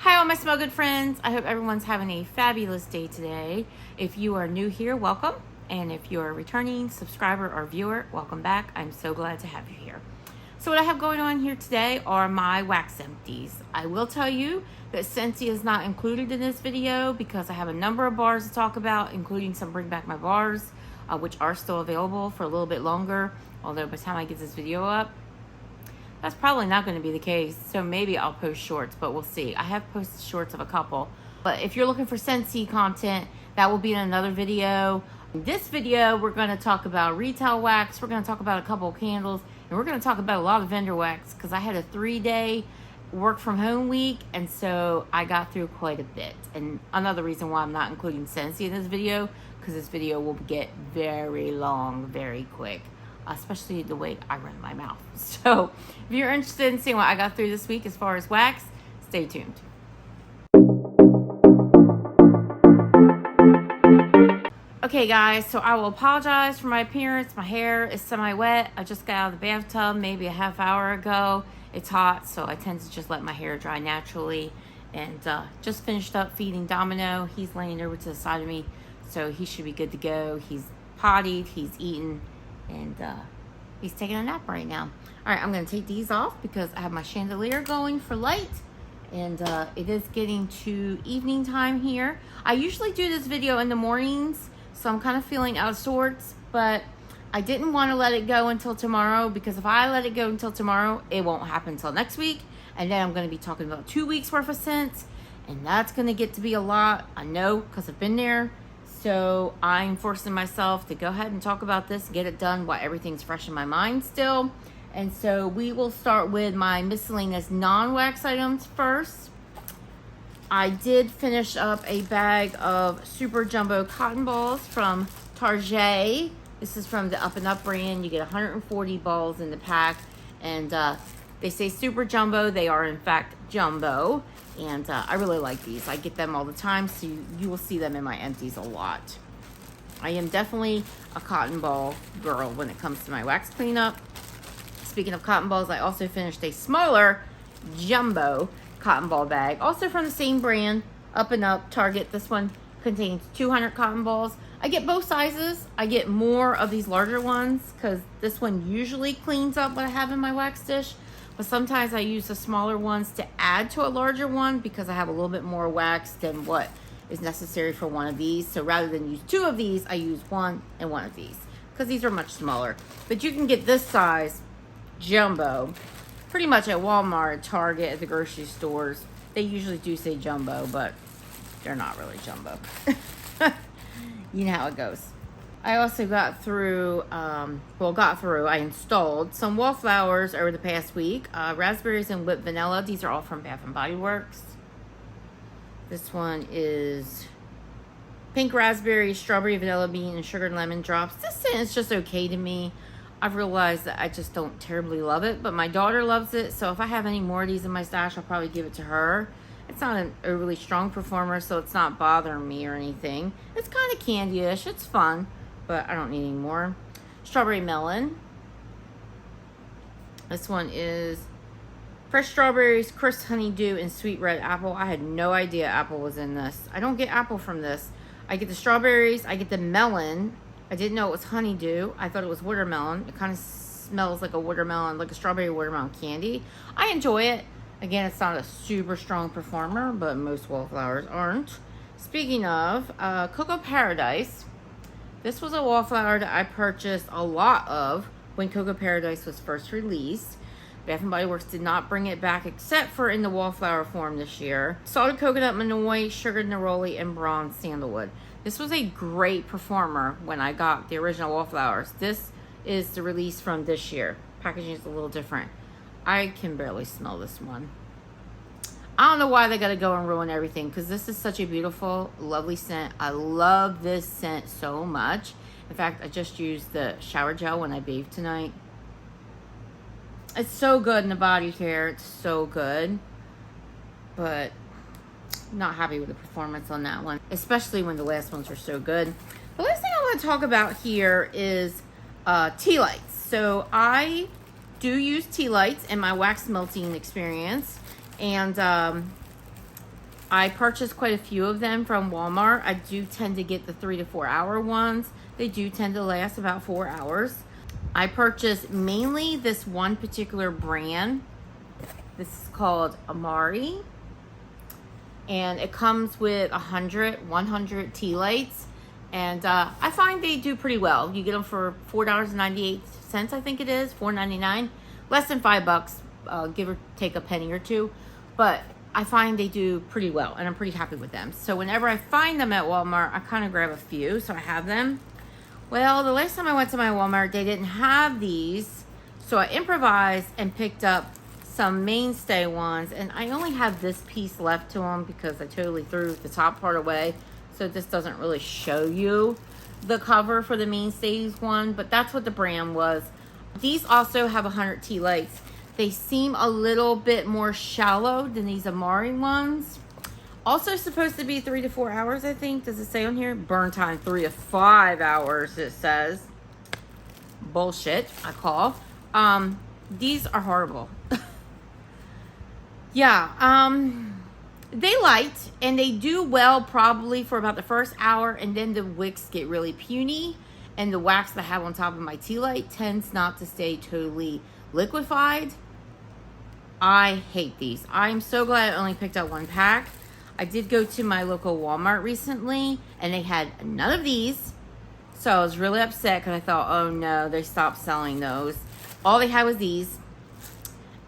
Hi all my smell good friends. I hope everyone's having a fabulous day today. If you are new here, welcome. And if you're a returning subscriber or viewer, welcome back. I'm so glad to have you here. So what I have going on here today are my wax empties. I will tell you that Scentsy is not included in this video because I have a number of bars to talk about, including some Bring Back My Bars, which are still available for a little bit longer. Although by the time I get this video up, that's probably not going to be the case, so maybe I'll post shorts, but we'll see. I have posted shorts of a couple, but if you're looking for Scentsy content, that will be in another video. In this video, we're going to talk about retail wax, we're going to talk about a couple of candles, and we're going to talk about a lot of vendor wax, because I had a 3-day work from home week, and so I got through quite a bit. And another reason why I'm not including Scentsy in this video, because this video will get very long, very quick. Especially the way I run my mouth. So if you're interested in seeing what I got through this week as far as wax, stay tuned. Okay guys, so I will apologize for my appearance. My hair is semi-wet. I just got out of the bathtub maybe a half hour ago. It's hot, so I tend to just let my hair dry naturally. And just finished up feeding Domino. He's laying over to the side of me, so he should be good to go. He's pottied, he's eaten, and he's taking a nap right now. All right, I'm going to take these off because I have my chandelier going for light, and it is getting to evening time here. I usually do this video in the mornings, so I'm kind of feeling out of sorts, but I didn't want to let it go until tomorrow, because if I let it go until tomorrow, it won't happen until next week, and then I'm going to be talking about 2 weeks worth of scents, and that's going to get to be a lot. I know, because I've been there. So I'm forcing myself to go ahead and talk about this, get it done while everything's fresh in my mind still. And so we will start with my miscellaneous non-wax items first. I did finish up a bag of super jumbo cotton balls from Target. This is from the Up and Up brand. You get 140 balls in the pack, and they say super jumbo. They are in fact jumbo. And I really like these. I get them all the time, so you will see them in my empties a lot. I am definitely a cotton ball girl when it comes to my wax cleanup. Speaking of cotton balls, I also finished a smaller jumbo cotton ball bag, also from the same brand, Up and Up, Target. This one contains 200 cotton balls. I get both sizes. I get more of these larger ones because this one usually cleans up what I have in my wax dish. But sometimes I use the smaller ones to add to a larger one because I have a little bit more wax than what is necessary for one of these. So rather than use 2 of these, I use 1 and 1 of these because these are much smaller. But you can get this size jumbo pretty much at Walmart, Target, at the grocery stores. They usually do say jumbo, but they're not really jumbo. You know how it goes. I also got through, I installed some wallflowers over the past week. Raspberries and whipped vanilla. These are all from Bath & Body Works. This one is pink raspberry, strawberry, vanilla bean, and sugar and lemon drops. This scent is just okay to me. I've realized that I just don't terribly love it, but my daughter loves it. So if I have any more of these in my stash, I'll probably give it to her. It's not an overly strong performer, so it's not bothering me or anything. It's kind of candy-ish. It's fun, but I don't need any more. Strawberry melon. This one is fresh strawberries, crisp honeydew, and sweet red apple. I had no idea apple was in this. I don't get apple from this. I get the strawberries. I get the melon. I didn't know it was honeydew. I thought it was watermelon. It kind of smells like a watermelon, like a strawberry watermelon candy. I enjoy it. Again, it's not a super strong performer, but most wallflowers aren't. Speaking of, Cocoa Paradise. This was a wallflower that I purchased a lot of when Cocoa Paradise was first released. Bath & Body Works did not bring it back except for in the wallflower form this year. Salted coconut manoi, sugared neroli, and bronze sandalwood. This was a great performer when I got the original wallflowers. This is the release from this year. Packaging is a little different. I can barely smell this one. I don't know why they gotta go and ruin everything, because this is such a beautiful, lovely scent. I love this scent so much. In fact, I just used the shower gel when I bathed tonight. It's so good in the body care. It's so good. But not happy with the performance on that one, especially when the last ones were so good. The last thing I want to talk about here is tea lights. So I do use tea lights in my wax melting experience, and I purchased quite a few of them from Walmart. I do tend to get the 3 to 4 hour ones. They do tend to last about 4 hours. I purchased mainly this one particular brand. This is called Amari. And it comes with 100 tea lights. And I find they do pretty well. You get them for $4.98, I think it is, $4.99. Less than $5, give or take a penny or two. But I find they do pretty well, and I'm pretty happy with them. So whenever I find them at Walmart, I kind of grab a few, so I have them. Well, the last time I went to my Walmart, they didn't have these. So I improvised and picked up some mainstay ones, and I only have this piece left to them because I totally threw the top part away. So this doesn't really show you the cover for the mainstays one, but that's what the brand was. These also have 100 tea lights. They seem a little bit more shallow than these Amari ones. Also supposed to be 3 to 4 hours, I think. Does it say on here? Burn time 3 to 5 hours, it says. Bullshit, I call. These are horrible. Yeah, they light and they do well probably for about the first hour, and then the wicks get really puny, and the wax that I have on top of my tea light tends not to stay totally liquefied. I hate these. I'm so glad I only picked up one pack. I did go to my local Walmart recently and they had none of these. So I was really upset because I thought, oh no, they stopped selling those. All they had was these.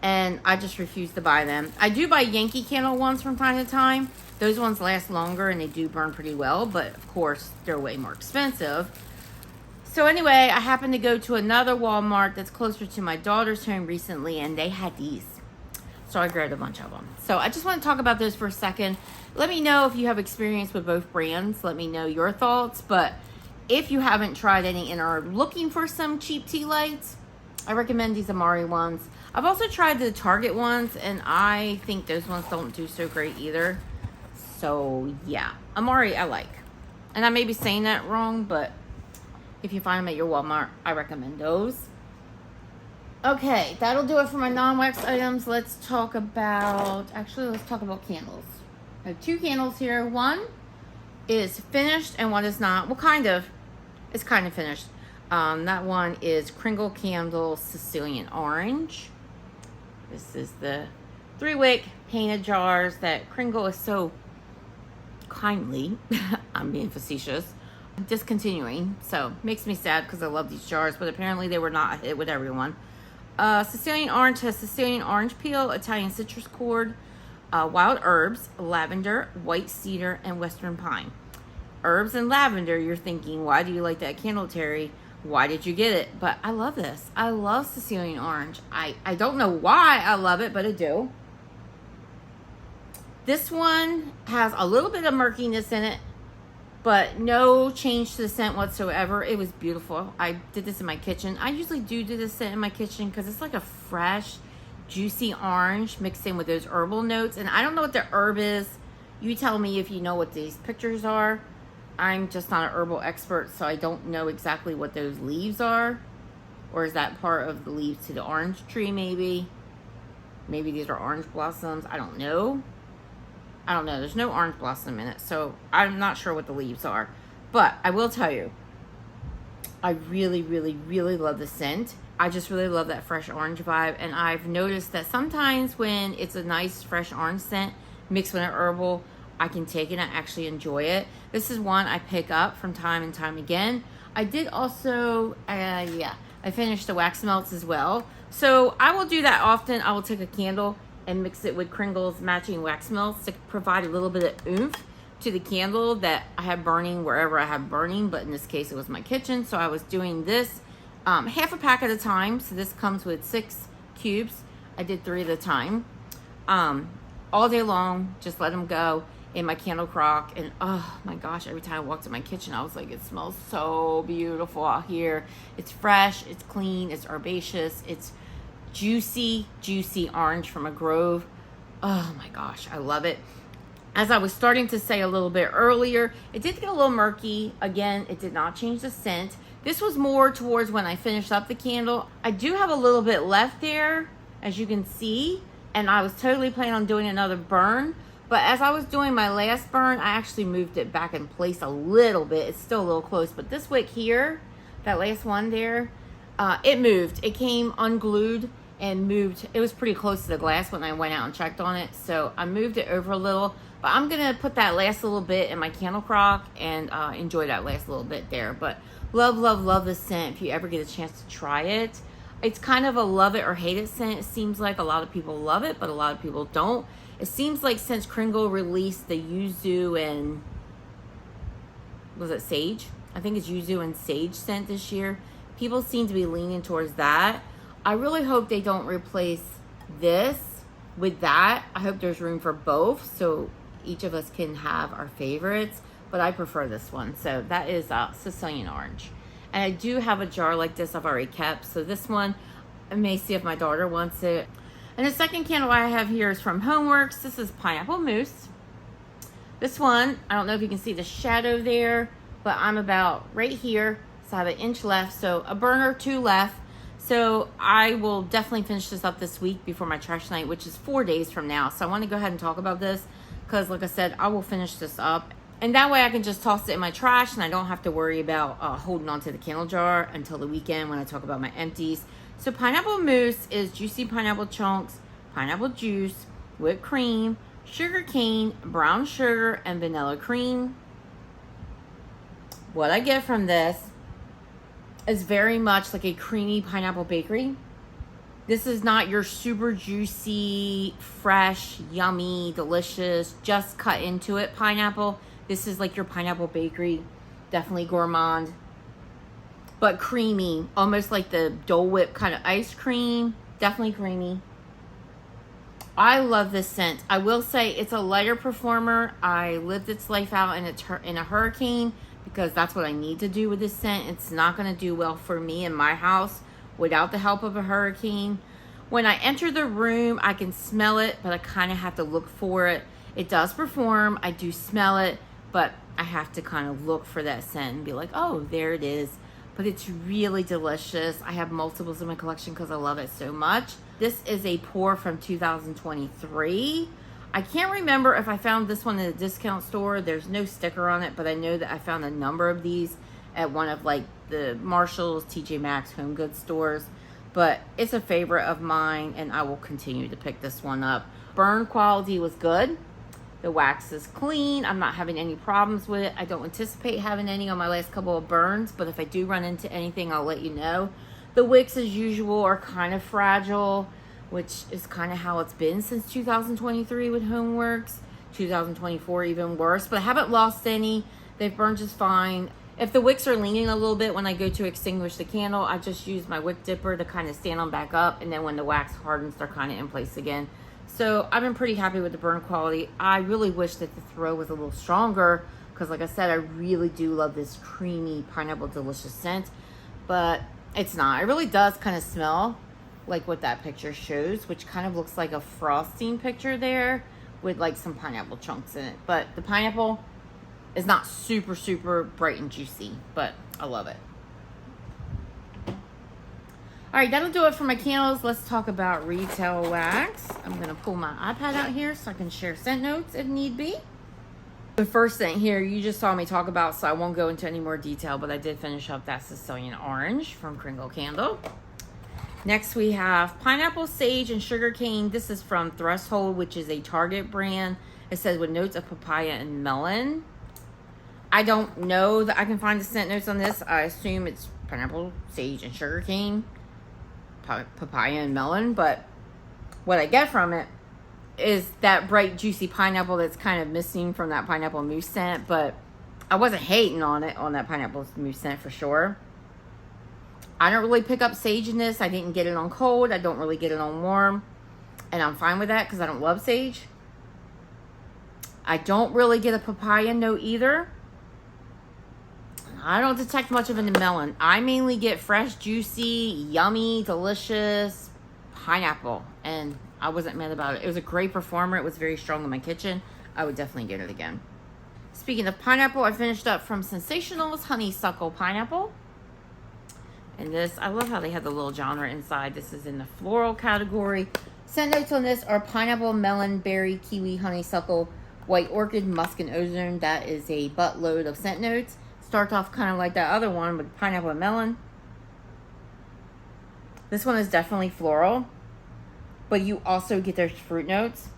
And I just refused to buy them. I do buy Yankee Candle ones from time to time. Those ones last longer and they do burn pretty well. But of course, they're way more expensive. So anyway, I happened to go to another Walmart that's closer to my daughter's home recently, and they had these. So I grabbed a bunch of them. So I just want to talk about those for a second. Let me know if you have experience with both brands. Let me know your thoughts. But if you haven't tried any and are looking for some cheap tea lights, I recommend these Amari ones. I've also tried the Target ones, and I think those ones don't do so great either. So yeah, Amari I like. And I may be saying that wrong, but if you find them at your Walmart, I recommend those. Okay, that'll do it for my non-wax items. Let's talk about candles. I have 2 candles here. One is finished and one is not. Well, kind of. It's kind of finished. That one is Kringle Candle Sicilian Orange. This is the 3-wick painted jars that Kringle is so kindly, I'm being facetious, discontinuing. So makes me sad because I love these jars, but apparently they were not a hit with everyone. Sicilian Orange has Sicilian orange peel, Italian citrus cord, wild herbs, lavender, white cedar, and western pine. Herbs and lavender, you're thinking, why do you like that candle, Terry? Why did you get it? But I love this. I love Sicilian orange. I don't know why I love it, but I do. This one has a little bit of murkiness in it, but no change to the scent whatsoever. It was beautiful. I did this in my kitchen. I usually do this scent in my kitchen because it's like a fresh, juicy orange mixed in with those herbal notes. And I don't know what the herb is. You tell me if you know what these pictures are. I'm just not an herbal expert, so I don't know exactly what those leaves are. Or is that part of the leaves to the orange tree, maybe? Maybe these are orange blossoms. I don't know. There's no orange blossom in it, so I'm not sure what the leaves are. But I will tell you, I really, really, really love the scent. I just really love that fresh orange vibe. And I've noticed that sometimes when it's a nice fresh orange scent mixed with an herbal, I can take it and actually enjoy it. This is one I pick up from time and time again. I did also, I finished the wax melts as well. So I will do that often. I will take a candle and mix it with Kringle's matching wax melts to provide a little bit of oomph to the candle that I have burning wherever I have burning. But in this case, it was my kitchen. So I was doing this half a pack at a time. So this comes with 6 cubes. I did 3 at a time. All day long, just let them go in my candle crock. And oh my gosh, every time I walked in my kitchen, I was like, it smells so beautiful out here. It's fresh, it's clean, it's herbaceous, it's juicy orange from a grove. Oh my gosh, I love it. As I was starting to say a little bit earlier, it did get a little murky. Again, it did not change the scent. This was more towards when I finished up the candle. I do have a little bit left there, as you can see, and I was totally planning on doing another burn. But as I was doing my last burn, I actually moved it back in place a little bit. It's still a little close, but this wick here, that last one there, it moved. It came unglued and moved. It was pretty close to the glass when I went out and checked on it. So I moved it over a little, but I'm going to put that last little bit in my candle crock and enjoy that last little bit there. But love, love, love this scent if you ever get a chance to try it. It's kind of a love it or hate it scent. It seems like a lot of people love it, but a lot of people don't. It seems like since Kringle released the yuzu and, was it sage? I think it's yuzu and sage scent this year. People seem to be leaning towards that. I really hope they don't replace this with that. I hope there's room for both so each of us can have our favorites, but I prefer this one. So that is Sicilian orange. And I do have a jar like this I've already kept. So this one, I may see if my daughter wants it. And the second candle I have here is from HomeWorx. This is Pineapple Mousse. This one, I don't know if you can see the shadow there, but I'm about right here. So I have an inch left, so a burn or two left. So I will definitely finish this up this week before my trash night, which is 4 days from now. So I want to go ahead and talk about this because, like I said, I will finish this up. And that way I can just toss it in my trash and I don't have to worry about holding on to the candle jar until the weekend when I talk about my empties. So Pineapple Mousse is juicy pineapple chunks, pineapple juice, whipped cream, sugar cane, brown sugar, and vanilla cream. What I get from this is very much like a creamy pineapple bakery. This is not your super juicy, fresh, yummy, delicious, just cut into it pineapple. This is like your pineapple bakery, definitely gourmand, but creamy, almost like the Dole Whip kind of ice cream, definitely creamy. I love this scent. I will say it's a lighter performer. I lived its life out in a hurricane because that's what I need to do with this scent. It's not going to do well for me in my house without the help of a hurricane. When I enter the room, I can smell it, but I kind of have to look for it. It does perform. I do smell it, but I have to kind of look for that scent and be like, oh, there it is. But it's really delicious. I have multiples in my collection because I love it so much. This is a pour from 2023. I can't remember if I found this one in a discount store. There's no sticker on it, but I know that I found a number of these at one of like the Marshalls, TJ Maxx, Home Goods stores. But it's a favorite of mine and I will continue to pick this one up. Burn quality was good. The wax is clean. I'm not having any problems with it. I don't anticipate having any on my last couple of burns, but if I do run into anything, I'll let you know. The wicks, as usual, are kind of fragile, which is kind of how it's been since 2023 with HomeWorx. 2024 even worse, but I haven't lost any. They've burned just fine. If the wicks are leaning a little bit when I go to extinguish the candle, I just use my wick dipper to kind of stand them back up, and then when the wax hardens, they're kind of in place again. So I've been pretty happy with the burn quality. I really wish that the throw was a little stronger because, like I said, I really do love this creamy pineapple delicious scent, but it's not. It really does kind of smell like what that picture shows, which kind of looks like a frosting picture there with like some pineapple chunks in it. But the pineapple is not super, super bright and juicy, but I love it. All right, that'll do it for my candles. Let's talk about retail wax. I'm gonna pull my iPad out here so I can share scent notes if need be. The first scent here, you just saw me talk about, so I won't go into any more detail, but I did finish up that Sicilian orange from Kringle Candle. Next, we have pineapple, sage, and sugarcane. This is from Threshold, which is a Target brand. It says with notes of papaya and melon. I don't know that I can find the scent notes on this. I assume it's pineapple, sage, and sugarcane. Papaya and melon, but what I get from it is that bright juicy pineapple that's kind of missing from that pineapple mousse scent, but I wasn't hating on it on that pineapple mousse scent for sure. I don't really pick up sage in this. I didn't get it on cold. I don't really get it on warm, and I'm fine with that because I don't love sage. I don't really get a papaya note either. I don't detect much of it in the melon. I mainly get fresh, juicy, yummy, delicious pineapple. And I wasn't mad about it. It was a great performer. It was very strong in my kitchen. I would definitely get it again. Speaking of pineapple, I finished up from ScentSationals Honeysuckle Pineapple. And this, I love how they have the little genre inside. This is in the floral category. Scent notes on this are pineapple, melon, berry, kiwi, honeysuckle, White Orchid, Musk, and Ozone. That is a buttload of scent notes. Starts off kind of like that other one with pineapple and melon. This one is definitely floral, but you also get those fruit notes.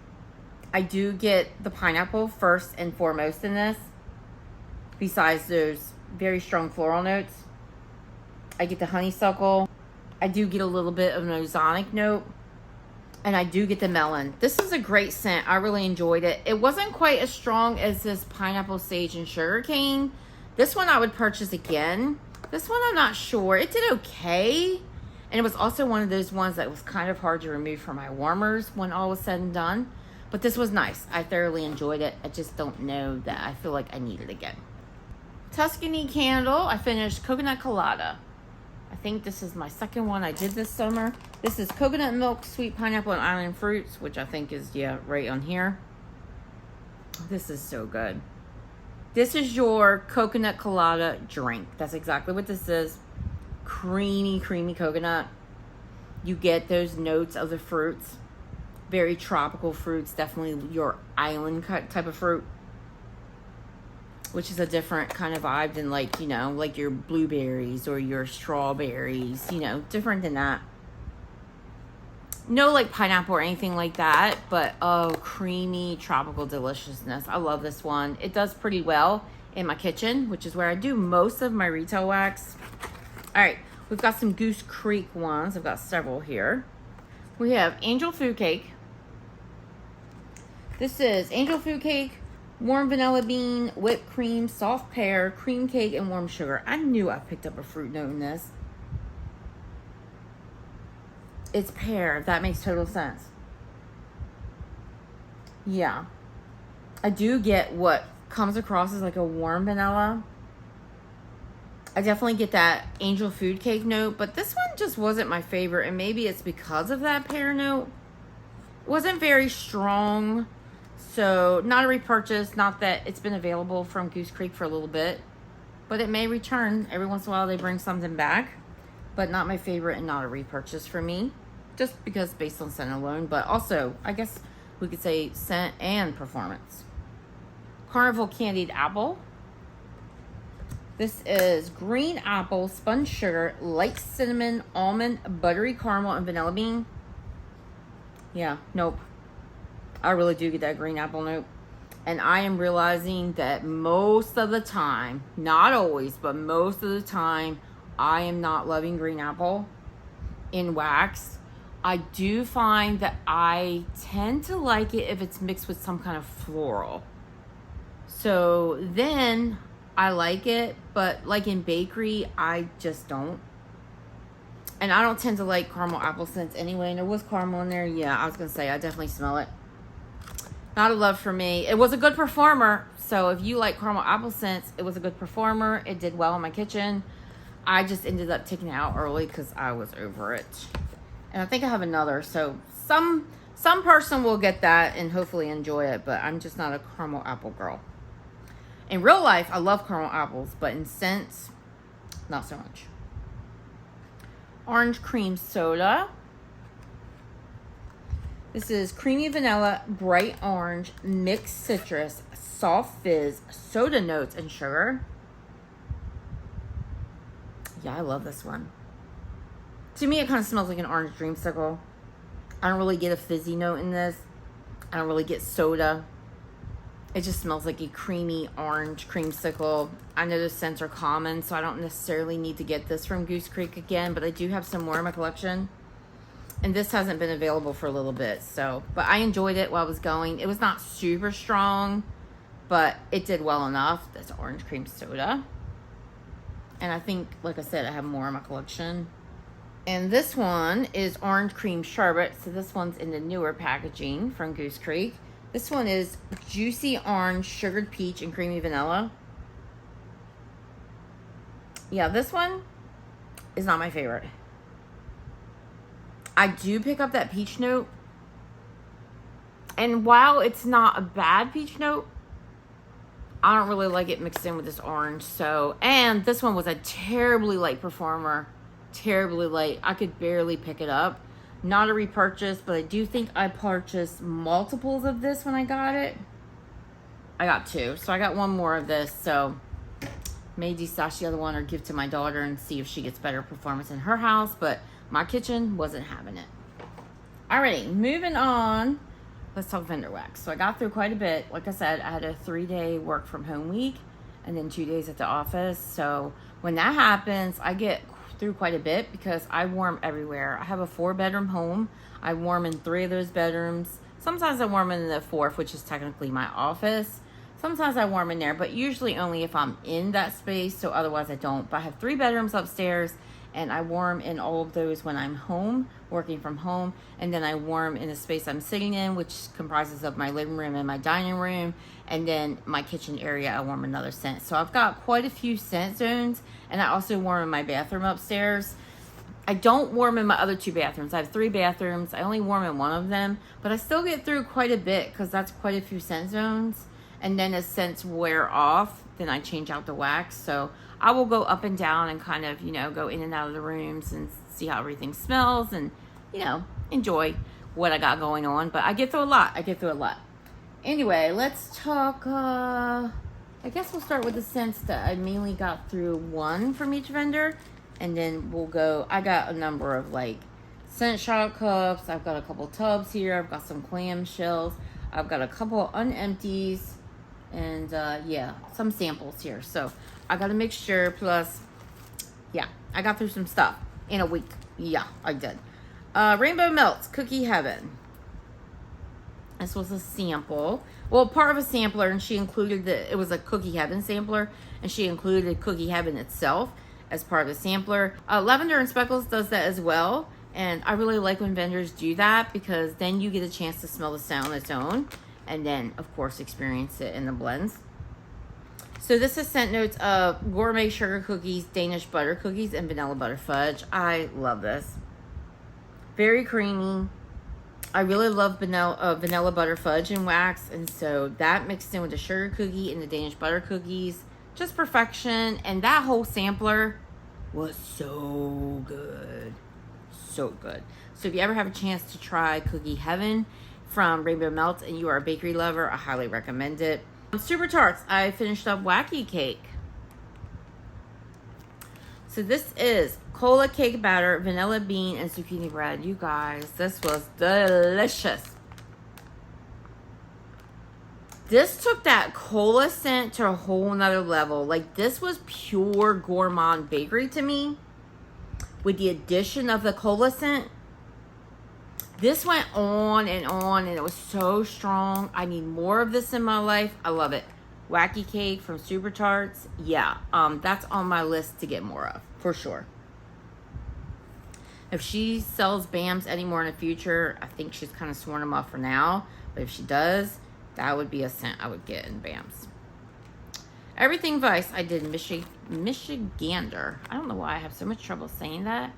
I do get the pineapple first and foremost in this, besides those very strong floral notes. I get the honeysuckle. I do get a little bit of an ozonic note, and I do get the melon. This is a great scent. I really enjoyed it. It wasn't quite as strong as this pineapple, sage, and sugarcane. This one I would purchase again. This one I'm not sure. It did okay. And it was also one of those ones that was kind of hard to remove from my warmers when all was said and done. But this was nice. I thoroughly enjoyed it. I just don't know that I feel like I need it again. Tuscany candle. I finished Coconut Colada. I think this is my second one I did this summer. This is coconut milk, sweet pineapple, and island fruits, which I think is, yeah, right on here. This is so good. This is your coconut colada drink. That's exactly what this is. Creamy, creamy coconut. You get those notes of the fruits. Very tropical fruits. Definitely your island type of fruit. Which is a different kind of vibe than like, you know, like your blueberries or your strawberries. You know, different than that. No like pineapple or anything like that. But, oh, creamy tropical deliciousness. I love this one. It does pretty well in my kitchen, which is where I do most of my retail wax. All right, we've got some Goose Creek ones. I've got several here. We have Angel Food Cake. This is Angel Food Cake, warm vanilla bean, whipped cream, soft pear, cream cake, and warm sugar. I knew I picked up a fruit note in this. It's pear, if that makes total sense. Yeah. I do get what comes across as like a warm vanilla. I definitely get that angel food cake note, but this one just wasn't my favorite, and maybe it's because of that pear note. It wasn't very strong, so not a repurchase. Not that it's been available from Goose Creek for a little bit, but it may return. Every once in a while they bring something back, but not my favorite and not a repurchase for me, just because based on scent alone, but also I guess we could say scent and performance. Carnival Candied Apple. This is green apple, spun sugar, light cinnamon, almond, buttery caramel, and vanilla bean. Yeah, nope. I really do get that green apple note. And I am realizing that most of the time, not always, but most of the time, I am not loving green apple in wax. I do find that I tend to like it if it's mixed with some kind of floral. So then I like it, but like in bakery, I just don't. And I don't tend to like caramel apple scents anyway. And there was caramel in there. Yeah, I was going to say, I definitely smell it. Not a love for me. It was a good performer. So if you like caramel apple scents, it was a good performer. It did well in my kitchen. I just ended up taking it out early because I was over it. And I think I have another. So some person will get that and hopefully enjoy it. But I'm just not a caramel apple girl. In real life, I love caramel apples, but in scents, not so much. Orange cream soda. This is creamy vanilla, bright orange, mixed citrus, soft fizz, soda notes, and sugar. Yeah, I love this one. To me, it kind of smells like an orange dreamsicle. I don't really get a fizzy note in this. I don't really get soda. It just smells like a creamy orange creamsicle. I know the scents are common, so I don't necessarily need to get this from Goose Creek again, but I do have some more in my collection. And this hasn't been available for a little bit, so. But I enjoyed it while I was going. It was not super strong, but it did well enough. That's orange cream soda. And I think, like I said, I have more in my collection. And this one is orange cream sherbet. So this one's in the newer packaging from Goose Creek. This one is juicy orange, sugared peach, and creamy vanilla. Yeah, this one is not my favorite. I do pick up that peach note. And while it's not a bad peach note, I don't really like it mixed in with this orange. So, and this one was a terribly light performer. Terribly light. I could barely pick it up. Not a repurchase, but I do think I purchased multiples of this when I got it. I got 2. So I got 1 more of this. So may destash the other one or give to my daughter and see if she gets better performance in her house. But my kitchen wasn't having it. Alrighty, moving on. Let's talk vendor wax. So I got through quite a bit. Like I said, I had a 3-day work from home week and then 2 days at the office. So when that happens, I get through quite a bit because I warm everywhere. I have a 4-bedroom home. I warm in 3 of those bedrooms. Sometimes I warm in the 4th, which is technically my office. Sometimes I warm in there, but usually only if I'm in that space. So otherwise I don't. But I have 3 bedrooms upstairs, and I warm in all of those when I'm home, working from home. And then I warm in the space I'm sitting in, which comprises of my living room and my dining room. And then my kitchen area, I warm another scent. So I've got quite a few scent zones. And I also warm in my bathroom upstairs. I don't warm in my other 2 bathrooms. I have 3 bathrooms. I only warm in one of them. But I still get through quite a bit because that's quite a few scent zones. And then as scents wear off, then I change out the wax. So I will go up and down and kind of, go in and out of the rooms and see how everything smells and, enjoy what I got going on. But I get through a lot. Anyway, let's talk, I guess we'll start with the scents that I mainly got through 1 from each vendor. And then we'll go, I got a number of scent shot cups. I've got a couple tubs here. I've got some clam shells. I've got a couple unempties. And yeah, some samples here. So I got a mixture plus, yeah, I got through some stuff in a week. Yeah, I did. Rainbow Melts, Cookie Heaven. This was a sample. Well, part of a sampler, and she included it was a Cookie Heaven sampler, and she included Cookie Heaven itself as part of the sampler. Lavender and Speckles does that as well. And I really like when vendors do that because then you get a chance to smell the scent on its own. And then, of course, experience it in the blends. So this is scent notes of gourmet sugar cookies, Danish butter cookies, and vanilla butter fudge. I love this. Very creamy. I really love vanilla butter fudge and wax. And so that mixed in with the sugar cookie and the Danish butter cookies. Just perfection. And that whole sampler was so good. So good. So if you ever have a chance to try Cookie Heaven from Rainbow Melts and you are a bakery lover, I highly recommend it. Super Tarts, I finished up Wacky Cake. So this is cola cake batter, vanilla bean, and zucchini bread. You guys, this was delicious. This took that cola scent to a whole nother level. Like, this was pure gourmand bakery to me. With the addition of the cola scent, this went on, and it was so strong. I need more of this in my life. I love it. Wacky Cake from Super Tarts. Yeah, that's on my list to get more of, for sure. If she sells BAMs anymore in the future, I think she's kind of sworn them off for now. But if she does, that would be a scent I would get in BAMs. Everything Vice, I did Michigander. I don't know why I have so much trouble saying that.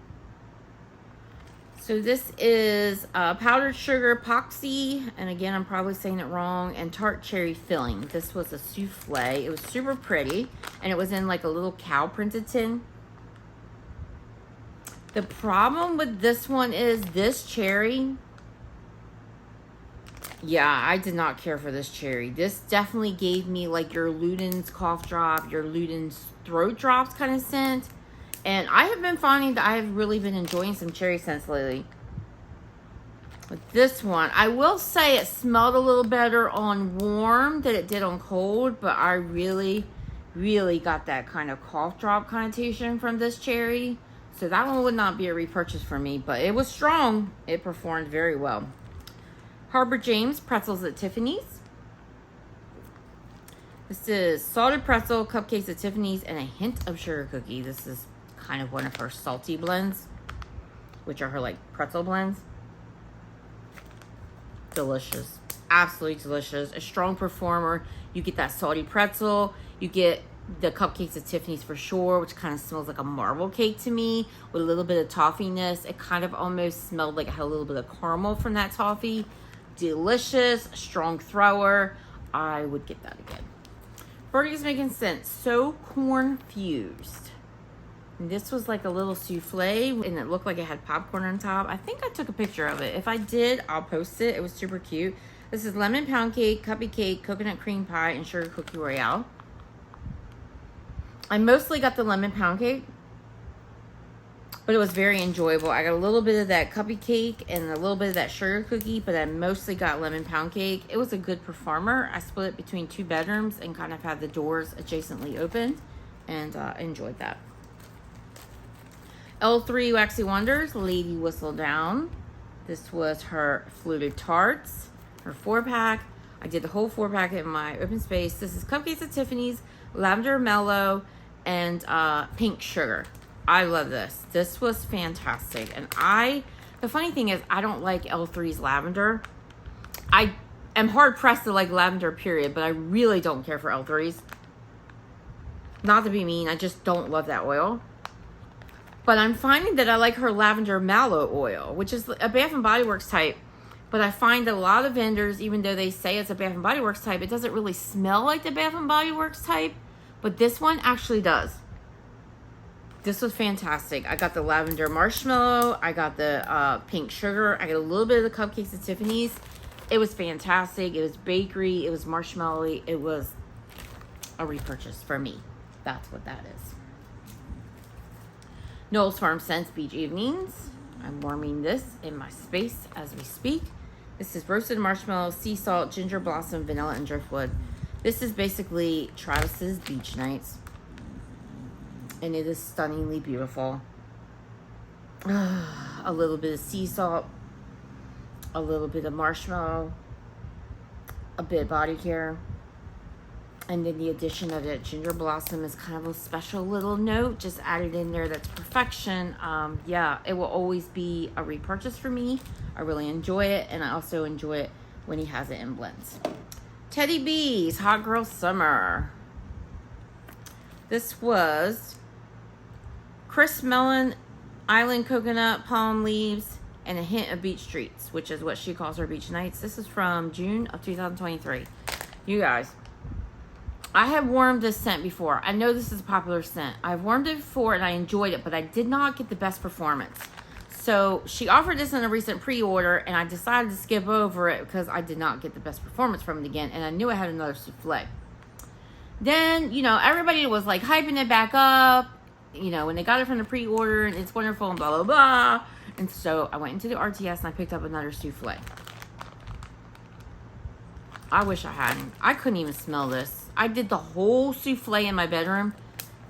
So this is powdered sugar epoxy, and again, I'm probably saying it wrong, and tart cherry filling. This was a souffle. It was super pretty, and it was in like a little cow printed tin. The problem with this one is this cherry. Yeah, I did not care for this cherry. This definitely gave me like your Luden's cough drop, your Luden's throat drops kind of scent. And I have been finding that I have really been enjoying some cherry scents lately. With this one, I will say it smelled a little better on warm than it did on cold. But I really, really got that kind of cough drop connotation from this cherry. So that one would not be a repurchase for me. But it was strong. It performed very well. Harper James, Pretzels at Tiffany's. This is salted pretzel, cupcakes at Tiffany's, and a hint of sugar cookie. This is kind of one of her salty blends, which are her like pretzel blends. Delicious. Absolutely delicious. A strong performer. You get that salty pretzel. You get the cupcakes at Tiffany's for sure, which kind of smells like a marble cake to me with a little bit of toffiness. It kind of almost smelled like it had a little bit of caramel from that toffee. Delicious. Strong thrower. I would get that again. Birdies making sense. So corn fused. And this was like a little souffle, and it looked like it had popcorn on top. I think I took a picture of it. If I did, I'll post it. It was super cute. This is lemon pound cake, cuppy cake, coconut cream pie, and sugar cookie royale. I mostly got the lemon pound cake, but it was very enjoyable. I got a little bit of that cuppy cake and a little bit of that sugar cookie, but I mostly got lemon pound cake. It was a good performer. I split it between 2 bedrooms and kind of had the doors adjacently opened, and enjoyed that. L3 Waxy Wonders, Lady Whistle Down. This was her fluted tarts, her 4-pack. I did the whole 4-pack in my open space. This is Cupcakes at Tiffany's, Lavender Mellow, and Pink Sugar. I love this. This was fantastic. And the funny thing is, I don't like L3's lavender. I am hard pressed to like lavender, period, but I really don't care for L3's. Not to be mean, I just don't love that oil. But I'm finding that I like her lavender mallow oil, which is a Bath & Body Works type. But I find that a lot of vendors, even though they say it's a Bath & Body Works type, it doesn't really smell like the Bath & Body Works type. But this one actually does. This was fantastic. I got the lavender marshmallow. I got the pink sugar. I got a little bit of the Cupcakes at Tiffany's. It was fantastic. It was bakery. It was marshmallowy. It was a repurchase for me. That's what that is. Knowles Farm Scents Beach Evenings. I'm warming this in my space as we speak. This is roasted marshmallow, sea salt, ginger blossom, vanilla, and driftwood. This is basically Travis's beach nights. And it is stunningly beautiful. A little bit of sea salt, a little bit of marshmallow, a bit of body care. And then the addition of that ginger blossom is kind of a special little note just added in there. That's perfection. Yeah, it will always be a repurchase for me. I really enjoy it, and I also enjoy it when he has it in blends. Teddy B's Hot Girl Summer. This was crisp melon, island coconut, palm leaves, and a hint of beach treats, which is what she calls her beach nights. This is from June of 2023. You guys, I have warmed this scent before. I know this is a popular scent. I've warmed it before and I enjoyed it, but I did not get the best performance. So she offered this in a recent pre-order and I decided to skip over it because I did not get the best performance from it again, and I knew I had another souffle. Then, you know, everybody was like hyping it back up, you know, when they got it from the pre-order and it's wonderful and blah, blah, blah. And so I went into the RTS and I picked up another souffle. I wish I hadn't. I couldn't even smell this. I did the whole souffle in my bedroom.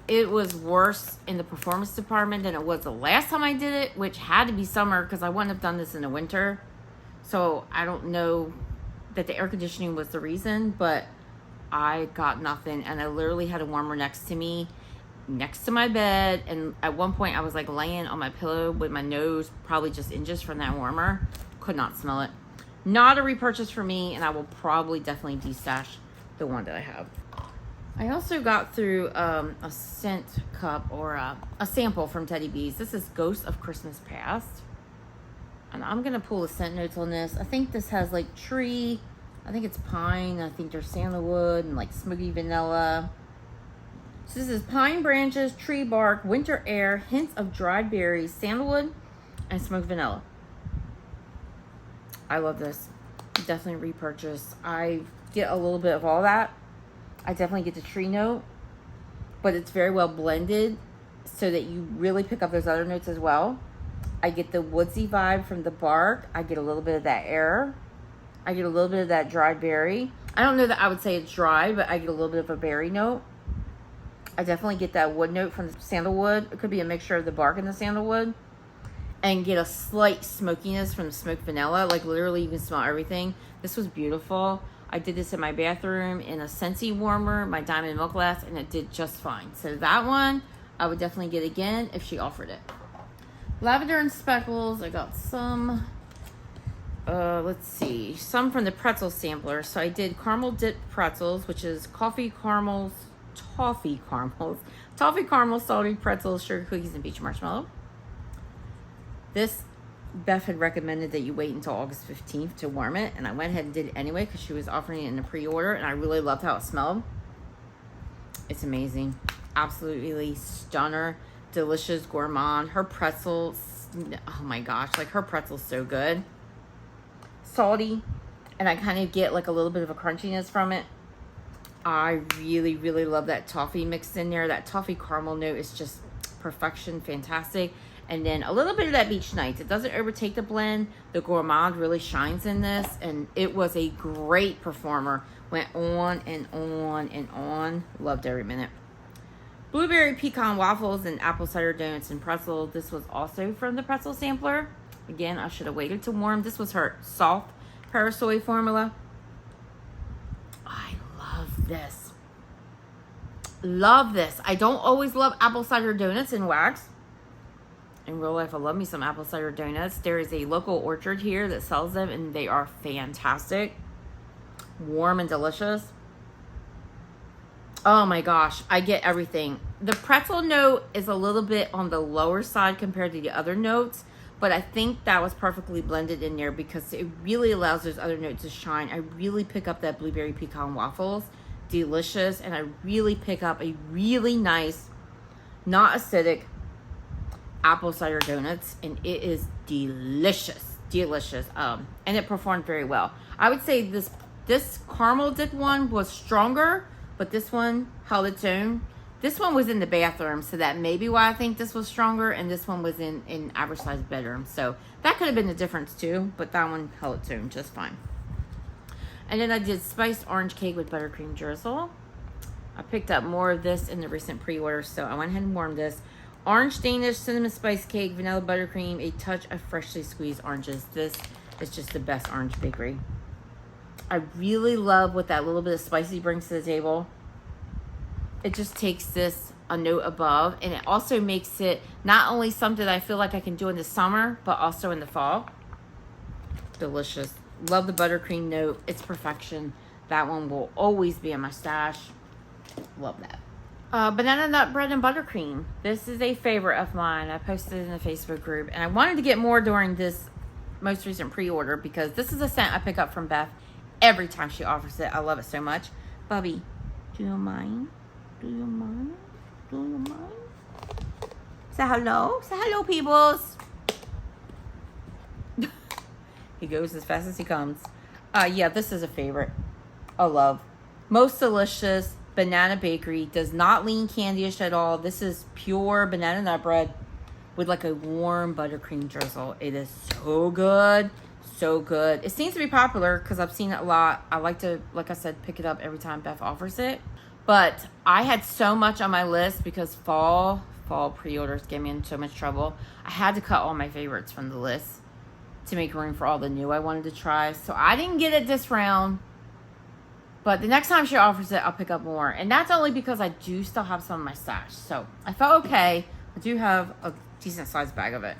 It was worse in the performance department than it was the last time I did it, which had to be summer because I wouldn't have done this in the winter. So I don't know that the air conditioning was the reason, but I got nothing. And I literally had a warmer next to me, next to my bed. And at one point I was like laying on my pillow with my nose probably just inches from that warmer. Could not smell it. Not a repurchase for me, and I will probably definitely destash the one that I have. I also got through a scent cup or a sample from Teddy B's. This is Ghost of Christmas Past. And I'm going to pull the scent notes on this. I think this has like tree. I think it's pine. I think there's sandalwood and like smoky vanilla. So this is pine branches, tree bark, winter air, hints of dried berries, sandalwood, and smoked vanilla. I love this. Definitely repurchase. I get a little bit of all that. I definitely get the tree note, but it's very well blended so that you really pick up those other notes as well. I get the woodsy vibe from the bark. I get a little bit of that air. I get a little bit of that dried berry. I don't know that I would say it's dry, but I get a little bit of a berry note. I definitely get that wood note from the sandalwood. It could be a mixture of the bark and the sandalwood. And get a slight smokiness from the smoked vanilla. Like literally you can smell everything. This was beautiful. I did this in my bathroom in a Scentsy warmer, my diamond milk glass, and it did just fine. So that one I would definitely get again if she offered it. Lavender and Speckles. I got some, let's see, some from the pretzel sampler. So I did caramel dipped pretzels, which is toffee caramel, salted pretzels, sugar cookies, and beach marshmallow. This, Beth had recommended that you wait until August 15th to warm it, and I went ahead and did it anyway because she was offering it in a pre-order, and I really loved how it smelled. It's amazing. Absolutely stunner, delicious, gourmand. Her pretzels, oh my gosh, like her pretzel's so good. Salty, and I kind of get like a little bit of a crunchiness from it. I really, really love that toffee mixed in there. That toffee caramel note is just perfection, fantastic. And then a little bit of that Beach Nights. It doesn't overtake the blend. The gourmand really shines in this, and it was a great performer. Went on and on and on. Loved every minute. Blueberry pecan waffles and apple cider donuts and pretzel. This was also from the pretzel sampler. Again, I should have waited to warm. This was her soft parasol formula. I love this. Love this. I don't always love apple cider donuts in wax. In real life, I love me some apple cider donuts. There is a local orchard here that sells them, and they are fantastic. Warm and delicious. Oh my gosh, I get everything. The pretzel note is a little bit on the lower side compared to the other notes, but I think that was perfectly blended in there because it really allows those other notes to shine. I really pick up that blueberry pecan waffles. Delicious. And I really pick up a really nice, not acidic, apple cider donuts, and it is delicious. And it performed very well. I would say this caramel dip one was stronger, but this one held its own. This one was in the bathroom, so that may be why I think this was stronger, and this one was in average size bedroom. So that could have been the difference too, but that one held its own just fine. And then I did spiced orange cake with buttercream drizzle. I picked up more of this in the recent pre-order, so I went ahead and warmed this. Orange Danish cinnamon spice cake, vanilla buttercream, a touch of freshly squeezed oranges. This is just the best orange bakery. I really love what that little bit of spicy brings to the table. It just takes this a note above, and it also makes it not only something that I feel like I can do in the summer, but also in the fall. Delicious. Love the buttercream note. It's perfection. That one will always be in my stash. Love that. Banana nut bread and buttercream. This is a favorite of mine. I posted it in the Facebook group, and I wanted to get more during this most recent pre-order because this is a scent I pick up from Beth every time she offers it. I love it so much. Bubby, do you mind? Do you mind? Do you mind? Say hello. Say hello, peoples. He goes as fast as he comes. Yeah, this is a favorite. I love. Most delicious. Banana bakery. Does not lean candyish at all. This is pure banana nut bread with like a warm buttercream drizzle. It is so good. So good. It seems to be popular because I've seen it a lot. I like to, like I said, pick it up every time Beth offers it. But I had so much on my list because fall pre-orders get me in so much trouble. I had to cut all my favorites from the list to make room for all the new I wanted to try. So I didn't get it this round. But the next time she offers it, I'll pick up more. And that's only because I do still have some in my stash. So I felt okay. I do have a decent sized bag of it.